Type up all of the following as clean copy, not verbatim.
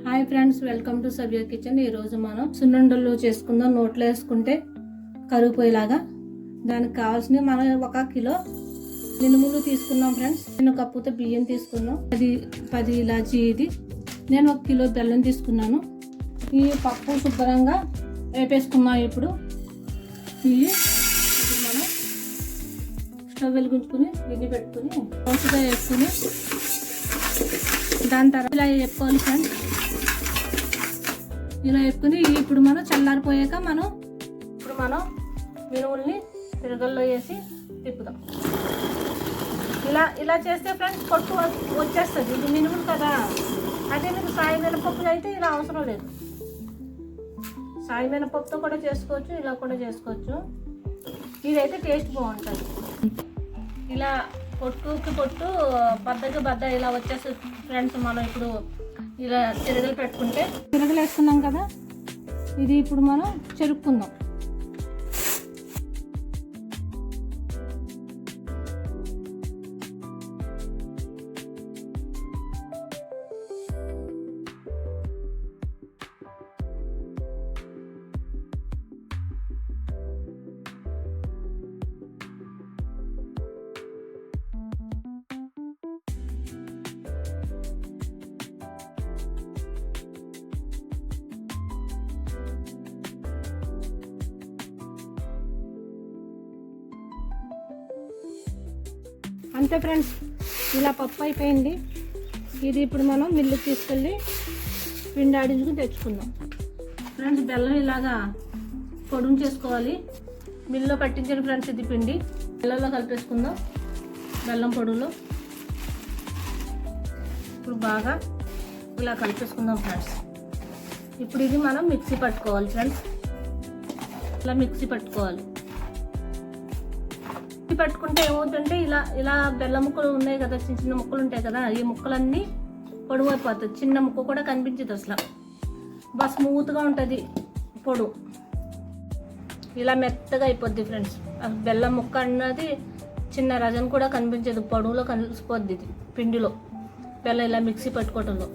Hi friends, welcome to సవ్య kitchen. ఈరోజు మనం సున్నుండలు చేసుకుందాం. నోట్లో వేసుకుంటే కరిగిపోయేలాగా. దానికి కావాల్సినవి మనం 1 కిలో మినుములు తీసుకున్నాం ఫ్రెండ్స్. నేను కప్పుతో బియ్యం తీసుకున్నాం. 10 ఇలాచీ. ఇది నేను 1 కిలో బెల్లం తీసుకున్నాను. ఈ పప్పు శుభ్రంగా వేపేసుకున్నాం. ఇప్పుడు మనం స్టవ్ వెలిగించుకుని గిన్నె పెట్టుకుని కొంచెంగా వేసుకుని దాని తర్వాత ఇలా వేపుకోవాలి ఫ్రెండ్స్. ఇలా వేపుకుని ఇప్పుడు మనం చల్లారిపోయాక మనం మినుముల్ని తిరగల్లో వేసి తిప్పుదాం. ఇలా చేస్తే ఫ్రెండ్స్ పొట్టు వచ్చేస్తుంది. ఇది మినుములు కదా. అదే మీకు సాయి మినపప్పు అయితే ఇలా అవసరం లేదు. సాయి మినపప్పుతో కూడా చేసుకోవచ్చు, ఇలా కూడా చేసుకోవచ్చు. ఇదైతే టేస్ట్ బాగుంటుంది. ఇలా పొట్టుకి పొట్టు బద్దకి బద్ద ఇలా వచ్చేస్తుంది ఫ్రెండ్స్. మనం ఇప్పుడు ఇలా తిరగలు పెట్టుకుంటే తిరగలు వేసుకున్నాం కదా. ఇది ఇప్పుడు మనం చెరుక్కుందాం. అంతే ఫ్రెండ్స్, ఇలా పప్పు అయిపోయింది. ఇది ఇప్పుడు మనం మిల్లుకి తీసుకెళ్ళి పిండి ఆడించుకుని తెచ్చుకుందాం ఫ్రెండ్స్. బెల్లం ఇలాగా పొడుగు చేసుకోవాలి. మిల్లులో పట్టించిన ఫ్రెండ్స్ ఇది పిండి బెల్లంలో కలిపేసుకుందాం. బెల్లం పొడుగులో ఇప్పుడు బాగా ఇలా కలిపేసుకుందాం ఫ్రెండ్స్. ఇప్పుడు ఇది మనం మిక్సీ పట్టుకోవాలి ఫ్రెండ్స్. ఇలా మిక్సీ పట్టుకోవాలి. పట్టుకుంటే ఏమవుతుంటే ఇలా బెల్లం ముక్కలు ఉన్నాయి కదా, చిన్న చిన్న ముక్కలు ఉంటాయి కదా, ఈ ముక్కలన్నీ పొడుగు అయిపోతుంది. చిన్న ముక్క కూడా కనిపించదు అసలు. బాగా స్మూత్గా ఉంటుంది పొడుగు. ఇలా మెత్తగా అయిపోద్ది ఫ్రెండ్స్. బెల్లం ముక్క అన్నది చిన్న రజన్ కూడా కనిపించదు. పొడుగులో కలిసిపోద్ది ఇది పిండిలో. బెల్లం ఇలా మిక్సీ పట్టుకోవటంలో.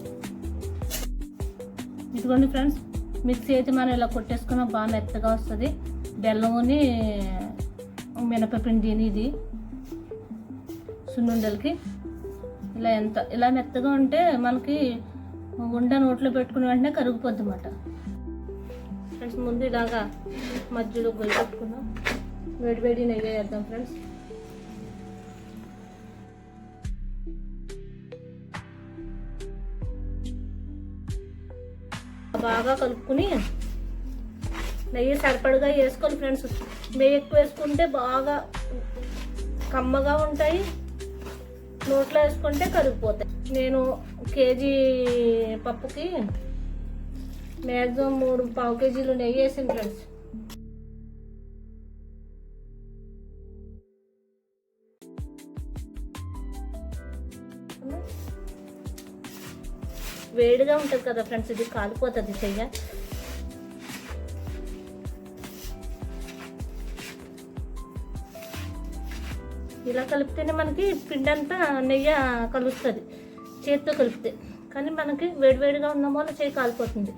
ఇదిగోండి ఫ్రెండ్స్, మిక్సీ అయితే మనం ఇలా కొట్టేసుకున్నా బాగా మెత్తగా వస్తుంది. బెల్లంని మినపపిండిని ఇది సున్నుండలకి ఇలా మెత్తగా ఉంటే మనకి ఉండ నోట్లో పెట్టుకునే వెంటనే కరిగిపోద్ది అన్నమాట ఫ్రెండ్స్. ముందు ఇలాగా మధ్యలో గొయ్యి పెట్టుకుందాం. వేడి నెయ్యి వేద్దాం ఫ్రెండ్స్. బాగా కలుపుకుని నెయ్యి సరిపడగా వేసుకోవాలి ఫ్రెండ్స్. నెయ్యి ఎక్కువ వేసుకుంటే బాగా కమ్మగా ఉంటాయి, నోట్లో వేసుకుంటే కరిగిపోతాయి. నేను కేజీ పప్పుకి మ్యాక్సిమం 3 పావు కేజీలు నెయ్యి వేసాను ఫ్రెండ్స్. వేడిగా ఉంటుంది కదా ఫ్రెండ్స్, ఇది కాలిపోతుంది చెయ్య. ఇలా కలిపితేనే మనకి పిండి అంతా నెయ్యి కలుస్తుంది చేతితో కలిపితే. కానీ మనకి వేడివేడిగా ఉన్న వల్ల చేయి కాలిపోతుంది.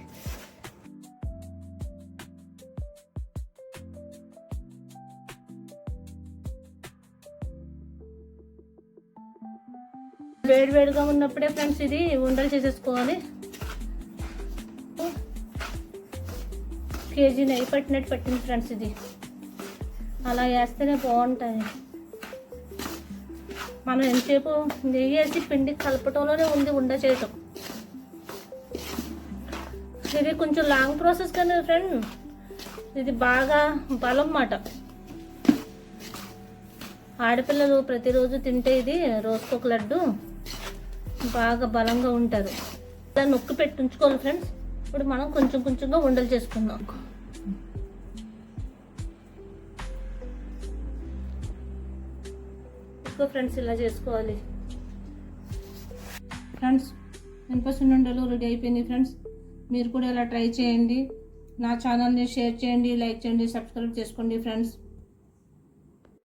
వేడివేడిగా ఉన్నప్పుడే ఫ్రెండ్స్ ఇది ఉండలు చేసేసుకోవాలి. కేజీ నెయ్యి పట్టినట్టు పట్టింది ఫ్రెండ్స్. ఇది అలా వేస్తేనే బాగుంటుంది. మనం ఎంతసేపు నెయ్యి వేసి పిండి కలపటంలోనే ఉంది ఉండ చేయటం. ఇది కొంచెం లాంగ్ ప్రాసెస్ కానీ ఫ్రెండ్, ఇది బాగా బలం మాట. ఆడపిల్లలు ప్రతిరోజు తింటే ఇది రోజుకొక లడ్డు బాగా బలంగా ఉంటారు. ఇలా నొక్కి పెట్టి ఉంచుకోవాలి ఫ్రెండ్స్. ఇప్పుడు మనం కొంచెంగా ఉండలు చేసుకుందాం. ఫ్రెండ్స్ ఇలా చేసుకోవాలి ఫ్రెండ్స్. మినప సున్నుండలు రెడీ అయిపోయింది ఫ్రెండ్స్. మీరు కూడా ఇలా ట్రై చేయండి. నా ఛానల్ని షేర్ చేయండి, లైక్ చేయండి, సబ్స్క్రైబ్ చేసుకోండి ఫ్రెండ్స్.